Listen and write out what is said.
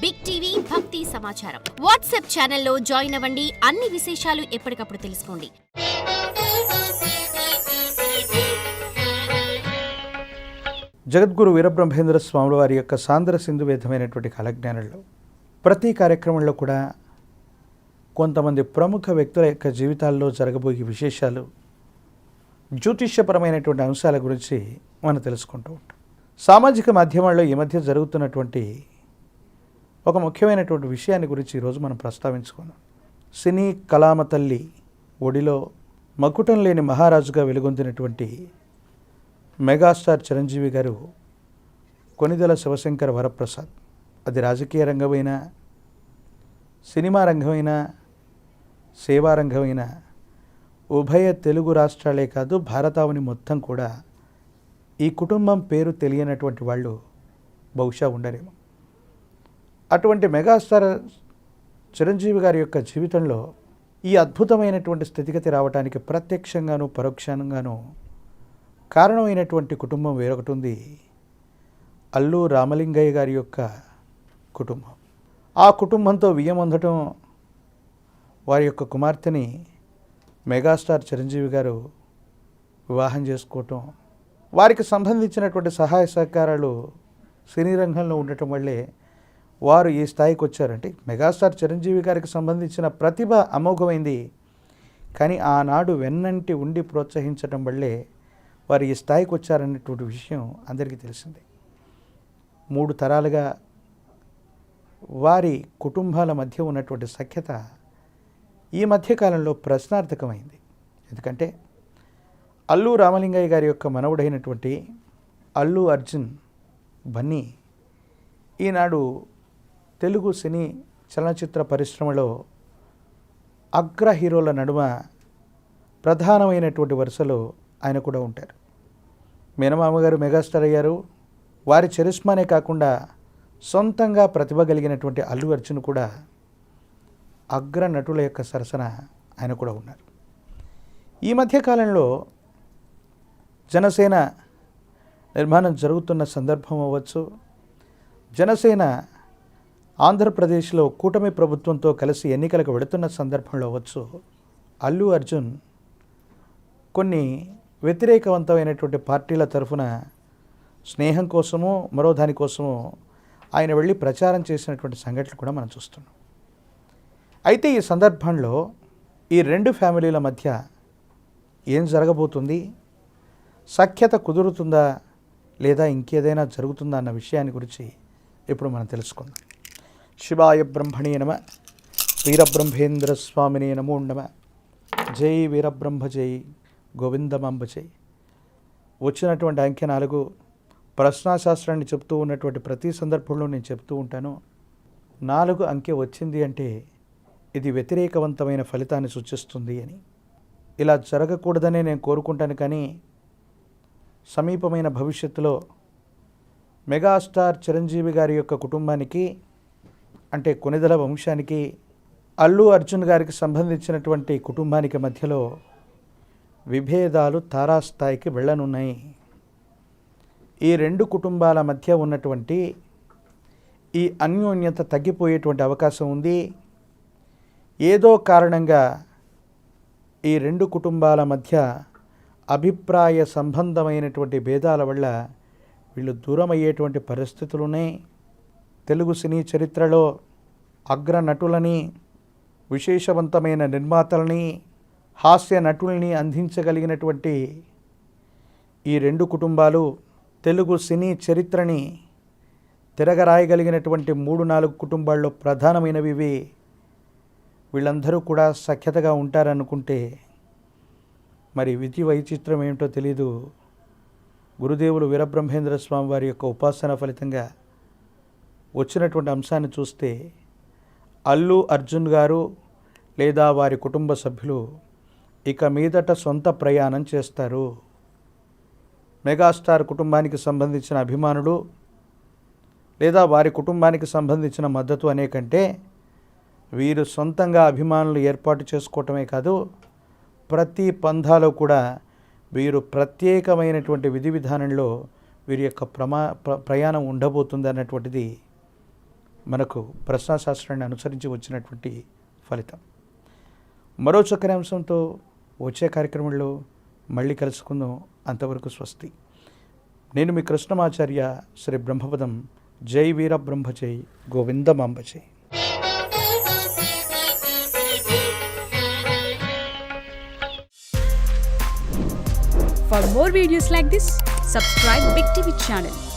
Big TV భక్తి సమాచారం WhatsApp ఛానల్లో జాయిన్ అవ్వండి. అన్ని విశేషాలు ఎప్పటికప్పుడు తెలుసుకోండి. జగద్గురు వీరబ్రహ్మేంద్ర స్వాముల వారి యొక్క సాంద్ర సింధు వేదమైనటువంటి కాలజ్ఞానంలో ప్రతి కార్యక్రమంలో కూడా కొంతమంది ప్రముఖ వ్యక్తుల యొక్క జీవితాల్లో జరగబోయే విశేషాలు, జ్యోతిష్యపరమైనటువంటి అంశాల గురించి మనం తెలుసుకుంటూ ఉంటాం. సామాజిక మాధ్యమాల్లో ఈ మధ్య జరుగుతున్నటువంటి ఒక ముఖ్యమైనటువంటి విషయాన్ని గురించి ఈరోజు మనం ప్రస్తావించుకున్నాం. సినీ కళామ తల్లి ఒడిలో మకుటం లేని మహారాజుగా వెలుగొందినటువంటి మెగాస్టార్ చిరంజీవి గారు కొనిదెల శివశంకర వరప్రసాద్. అది రాజకీయ రంగమైనా, సినిమా రంగమైనా, సేవా రంగమైనా, ఉభయ తెలుగు రాష్ట్రాలే కాదు భారతావని మొత్తం కూడా ఈ కుటుంబం పేరు తెలియనటువంటి వాళ్ళు బహుశా ఉండరేమో. అటువంటి మెగాస్టార్ చిరంజీవి గారి యొక్క జీవితంలో ఈ అద్భుతమైనటువంటి స్థితిగతి రావడానికి ప్రత్యక్షంగాను పరోక్షంగాను కారణమైనటువంటి కుటుంబం వేరొకటి ఉంది. అల్లు రామలింగయ్య గారి యొక్క కుటుంబం. ఆ కుటుంబంతో వియ్యమొందటం, వారి యొక్క కుమార్తెని మెగాస్టార్ చిరంజీవి గారు వివాహం చేసుకోవటం, వారికి సంబంధించినటువంటి సహాయ సహకారాలు సినీ రంగంలో ఉండటం వల్లే వారు ఈ స్థాయికి వచ్చారంటే మెగాస్టార్ చిరంజీవి గారికి సంబంధించిన ప్రతిభ అమోఘమైంది. కానీ ఆనాడు వెన్నంటి ఉండి ప్రోత్సహించడం వల్లే వారు ఈ స్థాయికి వచ్చారనేటువంటి విషయం అందరికీ తెలిసిందే. 3 తరాలుగా వారి కుటుంబాల మధ్య ఉన్నటువంటి సఖ్యత ఈ మధ్యకాలంలో ప్రశ్నార్థకమైంది. ఎందుకంటే అల్లు రామలింగయ్య గారి యొక్క మనవడైనటువంటి అల్లు అర్జున్ బన్నీ ఈనాడు తెలుగు సినీ చలనచిత్ర పరిశ్రమలో అగ్ర హీరోల నడుమ ప్రధానమైనటువంటి వరుసలో ఆయన కూడా ఉంటారు. మేనమామ గారు మెగాస్టార్ అయ్యారు. వారి చరిస్మానే కాకుండా సొంతంగా ప్రతిభ కలిగినటువంటి అల్లు అర్జున్ కూడా అగ్ర నటుల యొక్క సరసన ఆయన కూడా ఉన్నారు. ఈ మధ్యకాలంలో జనసేన నిర్మాణం జరుగుతున్న సందర్భం అవ్వచ్చు, జనసేన ఆంధ్రప్రదేశ్లో కూటమి ప్రభుత్వంతో కలిసి ఎన్నికలకు వెళుతున్న సందర్భంలో అవ్వచ్చు, అల్లు అర్జున్ కొన్ని వ్యతిరేకవంతమైనటువంటి పార్టీల తరఫున స్నేహం కోసమో మరో దానికోసమో ఆయన వెళ్ళి ప్రచారం చేసినటువంటి సంఘటనలు కూడా మనం చూస్తున్నాం. అయితే ఈ సందర్భంలో ఈ 2 ఫ్యామిలీల మధ్య ఏం జరగబోతుంది, సఖ్యత కుదురుతుందా లేదా ఇంకేదైనా జరుగుతుందా అన్న విషయాన్ని గురించి ఇప్పుడు మనం తెలుసుకుందాం. శివాయ బ్రహ్మణే నమ, వీరబ్రహ్మేంద్ర స్వామినే నమో నమ. జై వీరబ్రహ్మ జై, గోవిందమాంబ జై. వచ్చినటువంటి అంకె 4 ప్రశ్నాశాస్త్రాన్ని చెప్తూ ఉన్నటువంటి ప్రతి సందర్భంలో నేను చెప్తూ ఉంటాను. 4 అంకె వచ్చింది అంటే ఇది వ్యతిరేకవంతమైన ఫలితాన్ని సూచిస్తుంది అని. ఇలా జరగకూడదనే నేను కోరుకుంటాను. కానీ సమీపమైన భవిష్యత్తులో మెగాస్టార్ చిరంజీవి గారి యొక్క కుటుంబానికి అంటే కొనిదెల వంశానికి అల్లు అర్జున్ గారికి సంబంధించినటువంటి కుటుంబానికి మధ్యలో విభేదాలు తారాస్థాయికి వెళ్ళనున్నాయి. ఈ 2 కుటుంబాల మధ్య ఉన్నటువంటి ఈ అన్యోన్యత తగ్గిపోయేటువంటి అవకాశం ఉంది. ఏదో కారణంగా ఈ 2 కుటుంబాల మధ్య అభిప్రాయ సంబంధమైనటువంటి భేదాల వల్ల వీళ్ళు దూరం అయ్యేటువంటి పరిస్థితులు ఉన్నాయి. తెలుగు సినీ చరిత్రలో అగ్ర నటులని, విశేషవంతమైన నిర్మాతలని, హాస్య నటుల్ని అందించగలిగినటువంటి ఈ 2 కుటుంబాలు తెలుగు సినీ చరిత్రని తిరగరాయగలిగినటువంటి 3-4 కుటుంబాల్లో ప్రధానమైనవి ఇవి. వీళ్ళందరూ కూడా సఖ్యతగా ఉంటారనుకుంటే మరి విధి వైచిత్రం ఏమిటో తెలీదు. గురుదేవులు వీరబ్రహ్మేంద్ర స్వామి వారి యొక్క ఉపాసన ఫలితంగా వచ్చినటువంటి అంశాన్ని చూస్తే అల్లు అర్జున్ గారు లేదా వారి కుటుంబ సభ్యులు ఇక మీదట సొంత ప్రయాణం చేస్తారు. మెగాస్టార్ కుటుంబానికి సంబంధించిన అభిమానులు లేదా వారి కుటుంబానికి సంబంధించిన మద్దతు అనే కంటే వీరు సొంతంగా అభిమానులు ఏర్పాటు చేసుకోవటమే కాదు, ప్రతి పంథాలో కూడా వీరు ప్రత్యేకమైనటువంటి విధి విధానంలో వీరి యొక్క ప్రయాణం ఉండబోతుంది అన్నటువంటిది మనకు ప్రశ్నాశాస్త్రాన్ని అనుసరించి వచ్చినటువంటి ఫలితం. మరో చక్కని అంశంతో వచ్చే కార్యక్రమంలో మళ్ళీ కలుసుకుందాం. అంతవరకు స్వస్తి. నేను మీ కృష్ణమాచార్య. శ్రీ బ్రహ్మపదం. జై వీర బ్రహ్మ జై గోవిందమాంబ జై. For more videos like this, subscribe Big TV channel.